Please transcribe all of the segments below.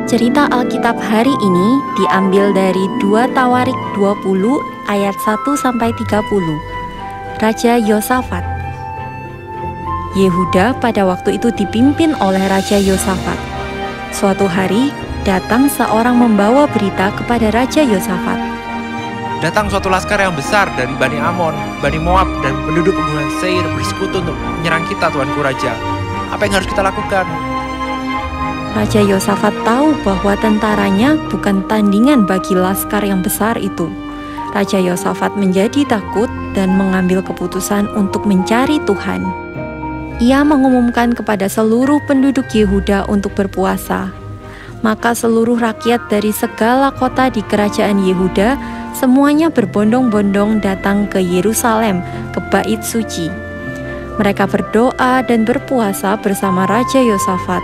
Cerita Alkitab hari ini diambil dari 2 Tawarik 20 ayat 1-30. Raja Yosafat. Yehuda pada waktu itu dipimpin oleh Raja Yosafat. Suatu hari datang seorang membawa berita kepada Raja Yosafat. Datang suatu laskar yang besar dari Bani Amon, Bani Moab, dan penduduk pegunungan Seir bersekutu untuk menyerang kita, Tuanku Raja. Apa yang harus kita lakukan? Raja Yosafat tahu bahwa tentaranya bukan tandingan bagi laskar yang besar itu. Raja Yosafat menjadi takut dan mengambil keputusan untuk mencari Tuhan. Ia mengumumkan kepada seluruh penduduk Yehuda untuk berpuasa. Maka seluruh rakyat dari segala kota di kerajaan Yehuda semuanya berbondong-bondong datang ke Yerusalem, ke Bait Suci. Mereka berdoa dan berpuasa bersama Raja Yosafat.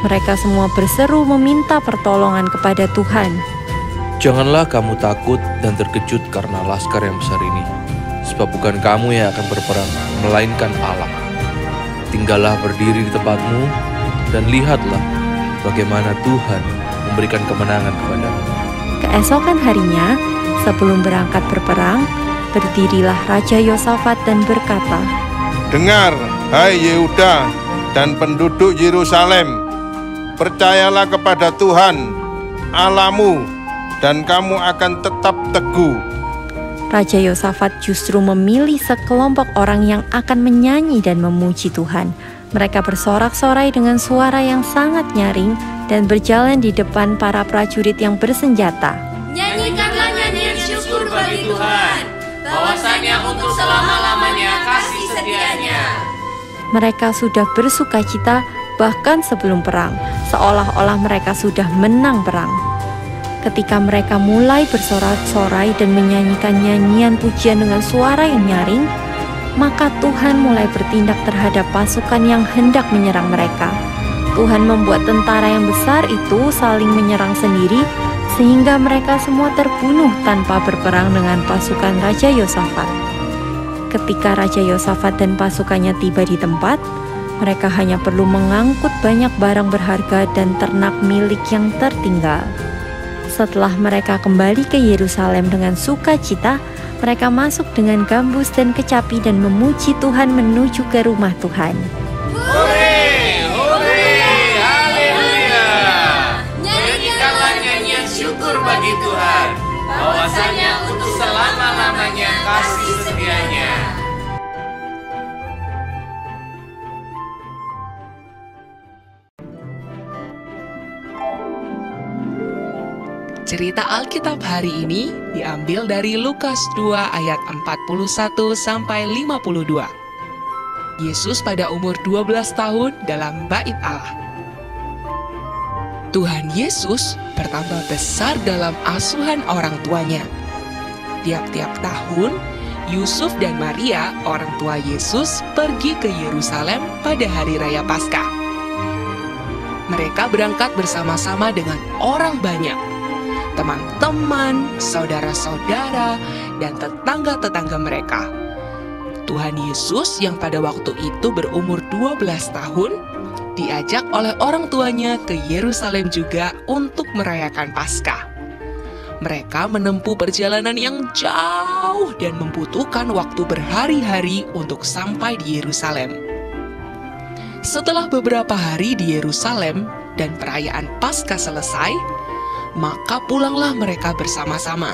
Mereka semua berseru meminta pertolongan kepada Tuhan. Janganlah kamu takut dan terkejut karena laskar yang besar ini, sebab bukan kamu yang akan berperang, melainkan Allah. Tinggallah berdiri di tempatmu dan lihatlah bagaimana Tuhan memberikan kemenangan kepadamu. Keesokan harinya, sebelum berangkat berperang, berdirilah Raja Yosafat dan berkata, "Dengar, hai Yehuda dan penduduk Yerusalem, percayalah kepada Tuhan Allahmu, dan kamu akan tetap teguh." Raja Yosafat justru memilih sekelompok orang yang akan menyanyi dan memuji Tuhan. Mereka bersorak-sorai dengan suara yang sangat nyaring dan berjalan di depan para prajurit yang bersenjata. Nyanyikanlah nyanyian syukur bagi Tuhan, bahwasanya untuk selama-lamanya kasih setianya. Mereka sudah bersukacita bahkan sebelum perang, seolah-olah mereka sudah menang perang. Ketika mereka mulai bersorak-sorai dan menyanyikan nyanyian pujian dengan suara yang nyaring, maka Tuhan mulai bertindak terhadap pasukan yang hendak menyerang mereka. Tuhan membuat tentara yang besar itu saling menyerang sendiri, sehingga mereka semua terbunuh tanpa berperang dengan pasukan Raja Yosafat. Ketika Raja Yosafat dan pasukannya tiba di tempat, mereka hanya perlu mengangkut banyak barang berharga dan ternak milik yang tertinggal. Setelah mereka kembali ke Yerusalem dengan sukacita, mereka masuk dengan gambus dan kecapi dan memuji Tuhan menuju ke rumah Tuhan. Hore, hore, haleluya. Nyanyikanlah nyanyian syukur bagi Tuhan, bahwasanya untuk selama-lamanya kasih setianya. Cerita Alkitab hari ini diambil dari Lukas 2 ayat 41-52. Yesus pada umur 12 tahun dalam Bait Allah. Tuhan Yesus bertambah besar dalam asuhan orang tuanya. Tiap-tiap tahun, Yusuf dan Maria, orang tua Yesus, pergi ke Yerusalem pada hari raya Paskah. Mereka berangkat bersama-sama dengan orang banyak, teman-teman, saudara-saudara, dan tetangga-tetangga mereka. Tuhan Yesus yang pada waktu itu berumur 12 tahun, diajak oleh orang tuanya ke Yerusalem juga untuk merayakan Paskah. Mereka menempuh perjalanan yang jauh dan membutuhkan waktu berhari-hari untuk sampai di Yerusalem. Setelah beberapa hari di Yerusalem dan perayaan Paskah selesai, maka pulanglah mereka bersama-sama.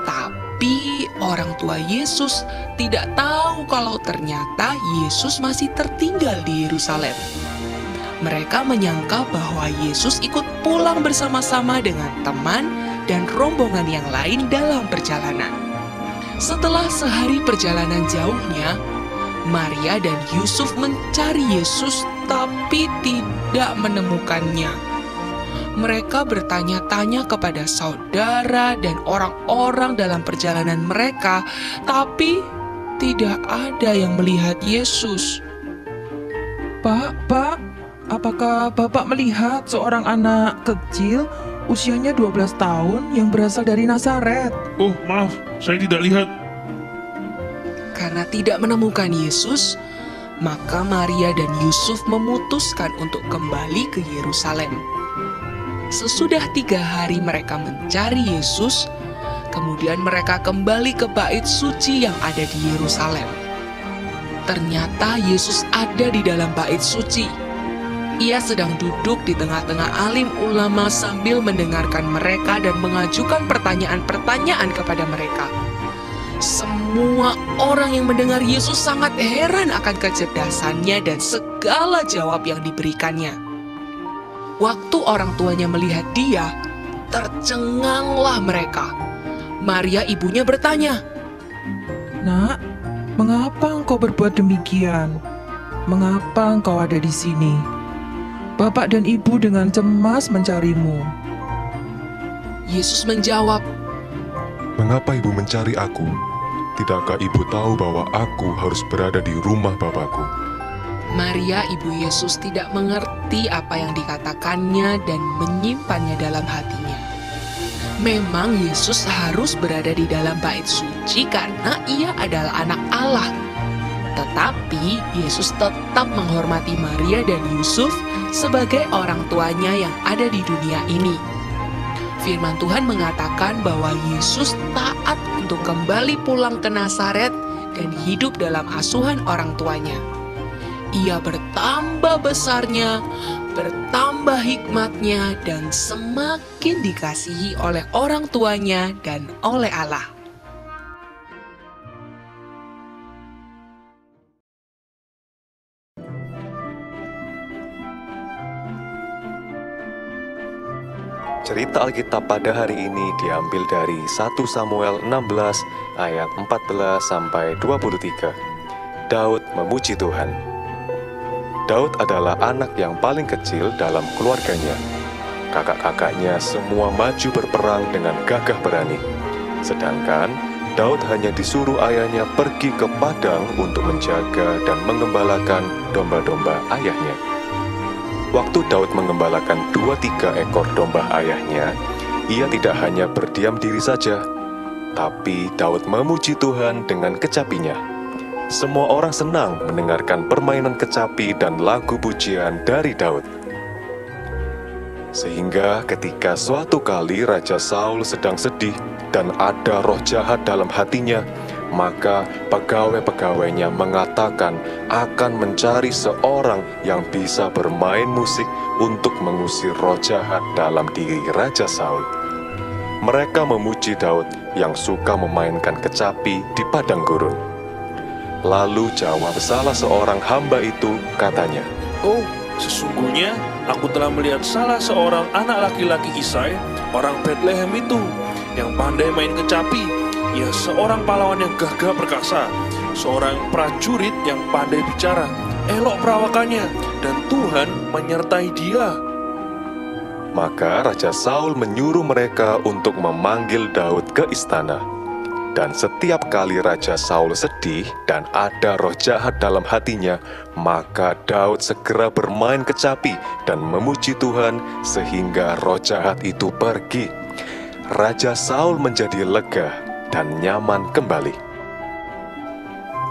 Tapi orang tua Yesus tidak tahu kalau ternyata Yesus masih tertinggal di Yerusalem. Mereka menyangka bahwa Yesus ikut pulang bersama-sama dengan teman dan rombongan yang lain dalam perjalanan. Setelah sehari perjalanan jauhnya, Maria dan Yusuf mencari Yesus tapi tidak menemukannya. Mereka bertanya-tanya kepada saudara dan orang-orang dalam perjalanan mereka, tapi tidak ada yang melihat Yesus. Pak, apakah Bapak melihat seorang anak kecil usianya 12 tahun yang berasal dari Nazaret? Oh, maaf, saya tidak lihat. Karena tidak menemukan Yesus, maka Maria dan Yusuf memutuskan untuk kembali ke Yerusalem. Sesudah 3 hari mereka mencari Yesus, kemudian mereka kembali ke bait suci yang ada di Yerusalem. Ternyata Yesus ada di dalam bait suci. Ia sedang duduk di tengah-tengah alim ulama sambil mendengarkan mereka dan mengajukan pertanyaan-pertanyaan kepada mereka. Semua orang yang mendengar Yesus sangat heran akan kecerdasannya dan segala jawab yang diberikannya. Waktu orang tuanya melihat dia, tercenganglah mereka. Maria ibunya bertanya, Nak, mengapa engkau berbuat demikian? Mengapa engkau ada di sini? Bapak dan ibu dengan cemas mencarimu. Yesus menjawab, Mengapa ibu mencari aku? Tidakkah ibu tahu bahwa aku harus berada di rumah Bapakku? Maria ibu Yesus tidak mengerti apa yang dikatakannya dan menyimpannya dalam hatinya. Memang Yesus harus berada di dalam bait suci karena ia adalah anak Allah. Tetapi Yesus tetap menghormati Maria dan Yusuf sebagai orang tuanya yang ada di dunia ini. Firman Tuhan mengatakan bahwa Yesus taat untuk kembali pulang ke Nazaret dan hidup dalam asuhan orang tuanya. Ia bertambah besarnya, bertambah hikmatnya, dan semakin dikasihi oleh orang tuanya dan oleh Allah. Cerita Alkitab pada hari ini diambil dari 1 Samuel 16 ayat 14 sampai 23. Daud memuji Tuhan. Daud adalah anak yang paling kecil dalam keluarganya. Kakak-kakaknya semua maju berperang dengan gagah berani. Sedangkan Daud hanya disuruh ayahnya pergi ke padang untuk menjaga dan mengembalakan domba-domba ayahnya. Waktu Daud mengembalakan 2-3 ekor domba ayahnya, ia tidak hanya berdiam diri saja, tapi Daud memuji Tuhan dengan kecapinya. Semua orang senang mendengarkan permainan kecapi dan lagu pujian dari Daud. Sehingga ketika suatu kali Raja Saul sedang sedih dan ada roh jahat dalam hatinya, maka pegawai-pegawainya mengatakan akan mencari seorang yang bisa bermain musik untuk mengusir roh jahat dalam diri Raja Saul. Mereka memuji Daud yang suka memainkan kecapi di padang gurun. Lalu jawab salah seorang hamba itu, katanya, Oh, sesungguhnya aku telah melihat salah seorang anak laki-laki Isai, orang Bethlehem itu, yang pandai main kecapi. Ia seorang pahlawan yang gagah perkasa, seorang prajurit yang pandai bicara, elok perawakannya, dan Tuhan menyertai dia. Maka Raja Saul menyuruh mereka untuk memanggil Daud ke istana. Dan setiap kali Raja Saul sedih dan ada roh jahat dalam hatinya, maka Daud segera bermain kecapi dan memuji Tuhan sehingga roh jahat itu pergi. Raja Saul menjadi lega dan nyaman kembali.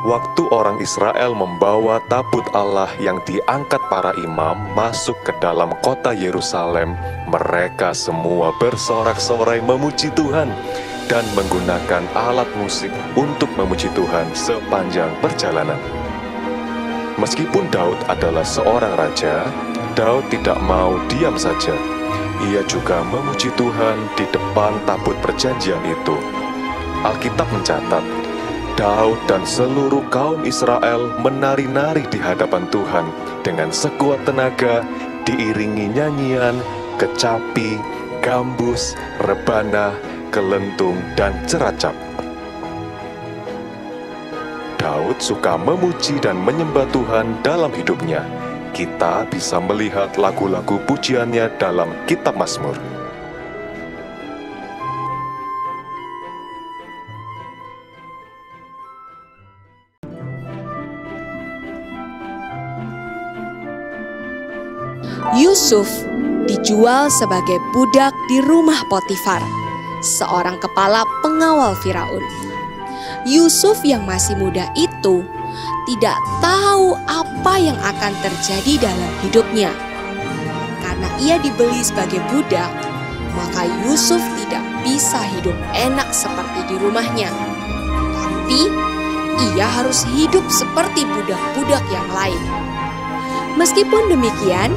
Waktu orang Israel membawa tabut Allah yang diangkat para imam masuk ke dalam kota Yerusalem, mereka semua bersorak-sorai memuji Tuhan dan menggunakan alat musik untuk memuji Tuhan sepanjang perjalanan. Meskipun Daud adalah seorang raja, Daud tidak mau diam saja. Ia juga memuji Tuhan di depan tabut perjanjian itu. Alkitab mencatat, Daud dan seluruh kaum Israel menari-nari di hadapan Tuhan dengan sekuat tenaga, diiringi nyanyian, kecapi, gambus, rebana, kelentung, dan ceracap. Daud suka memuji dan menyembah Tuhan dalam hidupnya. Kita bisa melihat lagu-lagu pujiannya dalam Kitab Mazmur. Yusuf dijual sebagai budak di rumah Potifar, seorang kepala pengawal Firaun. Yusuf yang masih muda itu tidak tahu apa yang akan terjadi dalam hidupnya. karena ia dibeli sebagai budak, maka Yusuf tidak bisa hidup enak seperti di rumahnya. Tapi ia harus hidup seperti budak-budak yang lain. Meskipun demikian,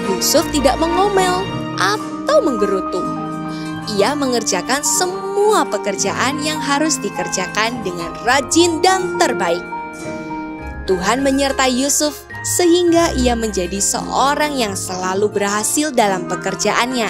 Yusuf tidak mengomel atau menggerutu. Ia mengerjakan semua pekerjaan yang harus dikerjakan dengan rajin dan terbaik. Tuhan menyertai Yusuf sehingga ia menjadi seorang yang selalu berhasil dalam pekerjaannya.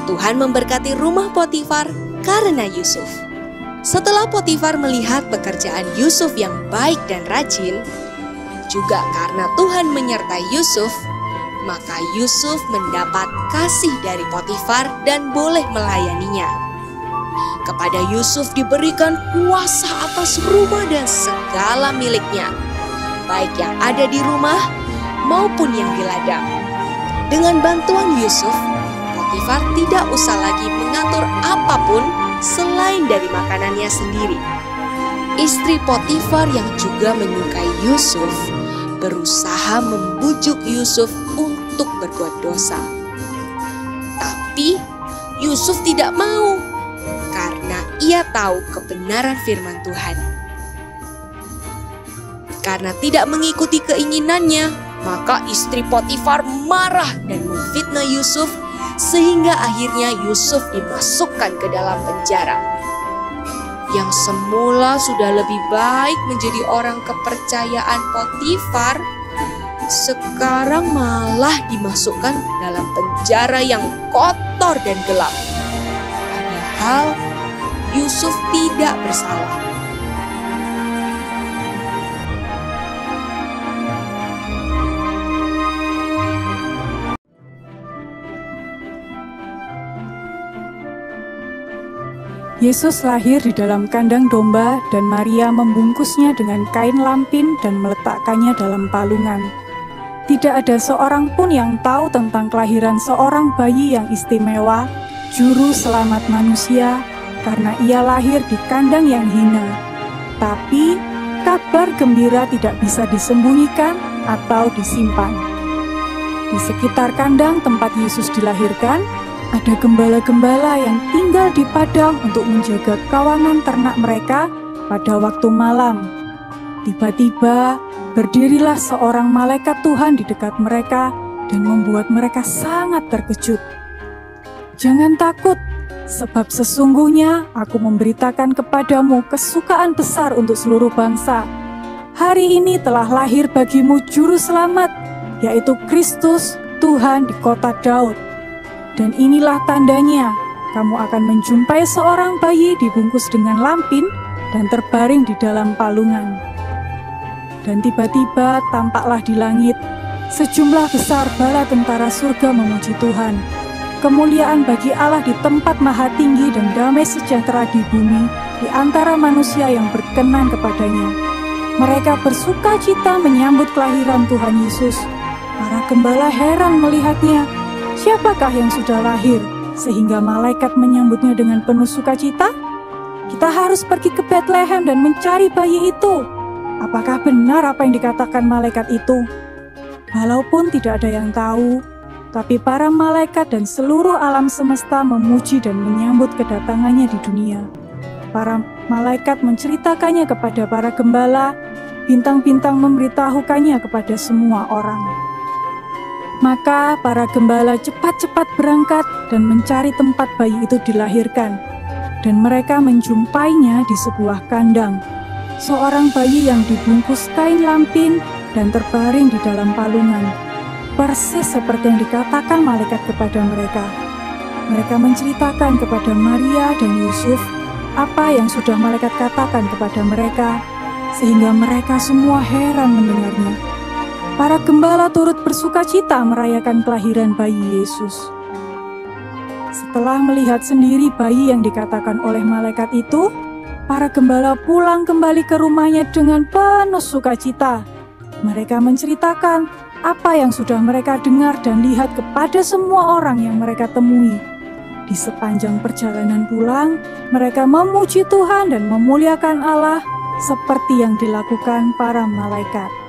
Tuhan memberkati rumah Potifar karena Yusuf. Setelah Potifar melihat pekerjaan Yusuf yang baik dan rajin, juga karena Tuhan menyertai Yusuf, maka Yusuf mendapat kasih dari Potifar dan boleh melayaninya. Kepada Yusuf diberikan kuasa atas rumah dan segala miliknya, baik yang ada di rumah maupun yang di ladang. Dengan bantuan Yusuf, Potifar tidak usah lagi mengatur apapun selain dari makanannya sendiri. Istri Potifar yang juga menyukai Yusuf berusaha membujuk Yusuf untuk berbuat dosa. Tapi Yusuf tidak mau karena ia tahu kebenaran firman Tuhan. Karena tidak mengikuti keinginannya, maka istri Potifar marah dan memfitnah Yusuf sehingga akhirnya Yusuf dimasukkan ke dalam penjara. Yang semula sudah lebih baik menjadi orang kepercayaan Potifar, sekarang malah dimasukkan dalam penjara yang kotor dan gelap. Padahal Yusuf tidak bersalah. Yesus lahir di dalam kandang domba dan Maria membungkusnya dengan kain lampin dan meletakkannya dalam palungan. Tidak ada seorang pun yang tahu tentang kelahiran seorang bayi yang istimewa, juru selamat manusia, karena ia lahir di kandang yang hina. Tapi kabar gembira tidak bisa disembunyikan atau disimpan. Di sekitar kandang tempat Yesus dilahirkan, ada gembala-gembala yang tinggal di padang untuk menjaga kawanan ternak mereka pada waktu malam. Tiba-tiba berdirilah seorang malaikat Tuhan di dekat mereka dan membuat mereka sangat terkejut. Jangan takut, sebab sesungguhnya aku memberitakan kepadamu kesukaan besar untuk seluruh bangsa. Hari ini telah lahir bagimu juru selamat, yaitu Kristus Tuhan di kota Daud. Dan inilah tandanya, kamu akan menjumpai seorang bayi dibungkus dengan lampin dan terbaring di dalam palungan. Dan tiba-tiba tampaklah di langit sejumlah besar bala tentara surga memuji Tuhan. Kemuliaan bagi Allah di tempat maha tinggi dan damai sejahtera di bumi di antara manusia yang berkenan kepadanya. Mereka bersuka cita menyambut kelahiran Tuhan Yesus. Para gembala heran melihatnya. Siapakah yang sudah lahir sehingga malaikat menyambutnya dengan penuh sukacita? Kita harus pergi ke Betlehem dan mencari bayi itu. Apakah benar apa yang dikatakan malaikat itu? Walaupun tidak ada yang tahu, tapi para malaikat dan seluruh alam semesta memuji dan menyambut kedatangannya di dunia. Para malaikat menceritakannya kepada para gembala, bintang-bintang memberitahukannya kepada semua orang. Maka para gembala cepat-cepat berangkat dan mencari tempat bayi itu dilahirkan. Dan mereka menjumpainya di sebuah kandang. Seorang bayi yang dibungkus kain lampin dan terbaring di dalam palungan. Persis seperti yang dikatakan malaikat kepada mereka. Mereka menceritakan kepada Maria dan Yusuf apa yang sudah malaikat katakan kepada mereka, sehingga mereka semua heran mendengarnya. Para gembala turut bersukacita merayakan kelahiran bayi Yesus. Setelah melihat sendiri bayi yang dikatakan oleh malaikat itu, para gembala pulang kembali ke rumahnya dengan penuh sukacita. Mereka menceritakan apa yang sudah mereka dengar dan lihat kepada semua orang yang mereka temui. Di sepanjang perjalanan pulang, mereka memuji Tuhan dan memuliakan Allah seperti yang dilakukan para malaikat.